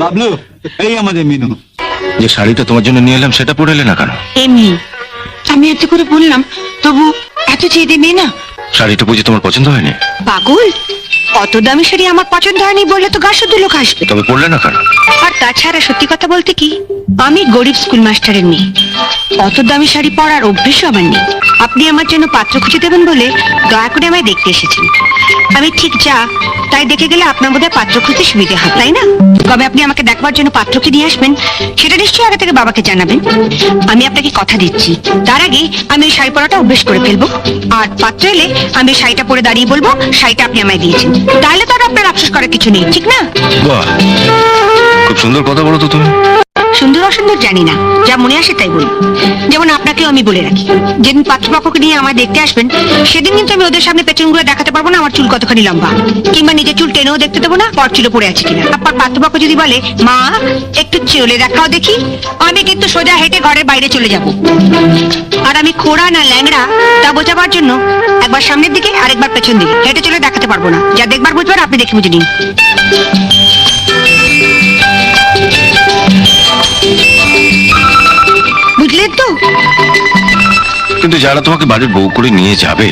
বাবলু, এই আমাদের মিনু। যে শাড়িটা তোমার জন্য নিয়ে এলাম সেটা পরে এলে না কেন? এমনি আমি এত করে বললাম, তবু এত চেয়ে দেবে না। শাড়িটা বুঝি তোমার পছন্দ হয়নি? পাগল, অত দামি শাড়ি আমার পছন্দ হয়নি বললে তো গা শুধু লোক আসবে। তবে পরলে না কেন? আর তাছাড়া সত্যি কথা বলতে কি, আমি গরিব স্কুল মাস্টারের মেয়ে, অত দামি শাড়ি পরার অভ্যেসও আমার নেই। আপনি আমার জন্য পাত্র খুঁজে দেবেন বলে দয়া করে আমায় দেখতে এসেছেন। আমি ঠিক যা তাই দেখে গেলে আপনার বোধহয় পাত্র খুঁজতে সুবিধা হয়, তাই না? কবে আপনি আমাকে দেখবার জন্য পাত্রকে নিয়ে আসবেন সেটা নিশ্চয়ই আগে থেকে বাবাকে জানাবেন। আমি আপনাকে কথা দিচ্ছি, তার আগে আমি ওই শাড়ি পরাটা অভ্যেস করে ফেলবো। আর পাত্র এলে আমি ওই শাড়িটা পরে দাঁড়িয়ে বলবো শাড়িটা আপনি আমায় দিয়েছেন। তাহলে তো আর আপনার আফসোস করার কিছু নেই, ঠিক না? বাহ, খুব সুন্দর কথা বলো তো তুমি। সুন্দর অসুন্দর জানি না, যা মনে আসে তাই বলি। যেমন আপনাকেও আমি বলে রাখি, যেদিন পাত্রপক্ষকে নিয়ে আমায় দেখতে আসবেন সেদিন কিন্তু আমি ওদের সামনে পেছন ঘুরে দেখাতে পারবো না আমার চুল কতখানি লম্বা, কিংবা নিজের চুল টেনেও দেখতে দেবো না পর চুলো পড়ে আছে কিনা। তারপর পাত্রপক্ষ যদি বলে মা একটু চলে দেখাও দেখি, আমি কিন্তু সোজা হেঁটে ঘরের বাইরে চলে যাব। আর আমি খোড়া না ল্যাংড়া তা বোঝাবার জন্য একবার সামনের দিকে আর একবার পেছন দিকে হেঁটে চলে দেখাতে পারবো না। যা দেখবার বুঝবার আপনি দেখে বুঝে নিন। বুঝলেন তো? কিন্তু যারা তোমাকে বাড়ির বউ করে নিয়ে যাবে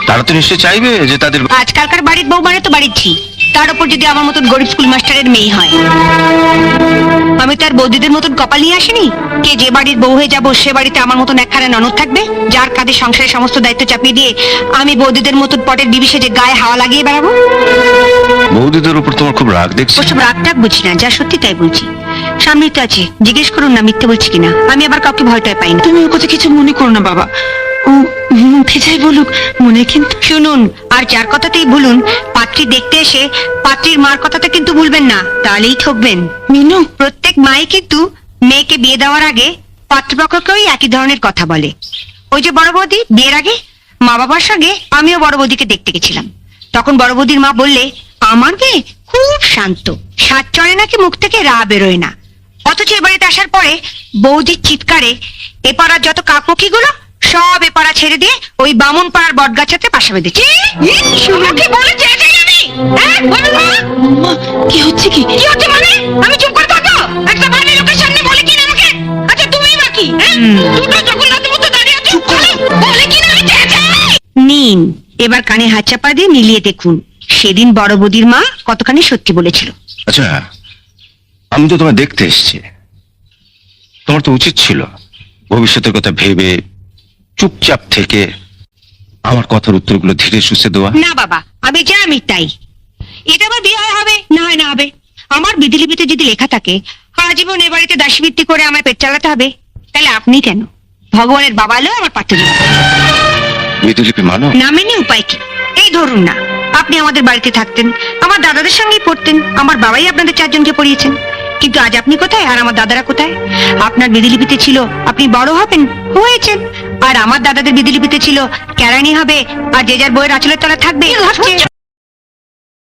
তারা তো নিশ্চয়ই চাইবে যে তাদের আজকালকার বাড়ির বউ মানে তো বাড়ির ঝি, তার উপর যদি আমার মতন গরিব স্কুল মাস্টারের মেয়ে হয়। আমি তার বৌদিদের মতন কপাল নিয়ে আসিনি কে যে বাড়ির বউ হয়ে যাবো সে বাড়িতে আমার মতন একখানা ননদ থাকবে যার কাঁধে সংসারের সমস্ত দায়িত্ব চাপিয়ে দিয়ে আমি বৌদিদের মতন পটের বিবিসে যে গায়ে হাওয়া লাগিয়ে বেড়াবো। বৌদিদের উপর তোমার খুব রাগ দেখছি। ওসব রাগ টাগ বুঝি না, যা সত্যি তাই বলছি। সামনেই তো আছে, জিজ্ঞেস করুন না মিথ্যে বলছি কিনা। আমি আবার কাউকে ভয়টাই পাই না। তুমি ওর কথা কিছু মনে করো না বাবা, ও মুখে যাই বলুক মনে কিন্তু। শুনুন, আর যার কথাতেই বলুন, পাত্রী দেখতে এসে পাত্রীর মার কথাটা কিন্তু ভুলবেন না, তাহলেই ঠকবেন। মিনু, প্রত্যেক মাই কিন্তু মেয়েকে বিয়ে দেওয়ার আগে পাত্রপক্ষকেই একই ধরনের কথা বলে। ওই যে বড় বৌদি বিয়ের আগে মা বাবার সঙ্গে আমিও বড় বৌদিকে দেখতে গেছিলাম, তখন বড় বৌদির মা বললে আমার মেয়ে খুব শান্ত, সাত চড়ে নাকি মুখ থেকে রা বেরোয় না। অথচ এ বাড়িতে আসার পরে বৌদির চিৎকারে এপাড়ার যত কাকমুখী গুলো সব এপাড়া ছেড়ে দিয়ে ওই বামুন পাড়ার বটগাছাতে পাশা বেঁধেছে। কি হচ্ছে কি? কি হচ্ছে মানে? আমি চুপ করে থাকো? একটা বাড়ির লোকের সামনে বলে কিনা আমাকে? আচ্ছা তুমিই বাকি, দুটো জগন্নাথের মতো দাঁড়িয়ে আছো, বলে কিনা আমি চেঁচাই। নিন, এবার কানে হাত চাপা দিয়ে মিলিয়ে দেখুন সেদিন বড় বৌদির মা কতখানি সত্যি বলেছিল। আচ্ছা, আমি তো তোমায় দেখতে এসেছি, তোমার তো উচিত ছিল ভবিষ্যতের কথা ভেবে চুপচাপ থেকে আমার কথার উত্তরগুলো ধীরে সুস্থে দেওয়া। না বাবা, আমি যা আমি তাই। এটা আবার বিয়ে হবে না হয় না হবে, আমার বিধিলিপিতে যদি লেখা থাকে আজীবন এ বাড়িতে দাসীবৃত্তি করে আমার পেট চালাতে হবে, তাহলে আপনি কেন ভগবানের বাবা হলেও আমার পাত্র দিন। বিধিলিপি মানো না মেনে উপায় কি? এই ধরুন না, আপনি আমাদের বাড়িতে থাকতেন, আমার দাদাদের সঙ্গেই পড়তেন, আমার বাবাই আপনাদের চারজনকে পড়িয়েছেন। কিন্তু আজ আপনি কোথায় আর আমার দাদারা কোথায়? আপনার বিধিলিপিতে ছিল আপনি বড় হবেন, হয়েছেন, আর আমার দাদাদের বিধিলিপিতে ছিল কেরানি হবে আর যে যার বইয়ের আঁচলের তলা থাকবে।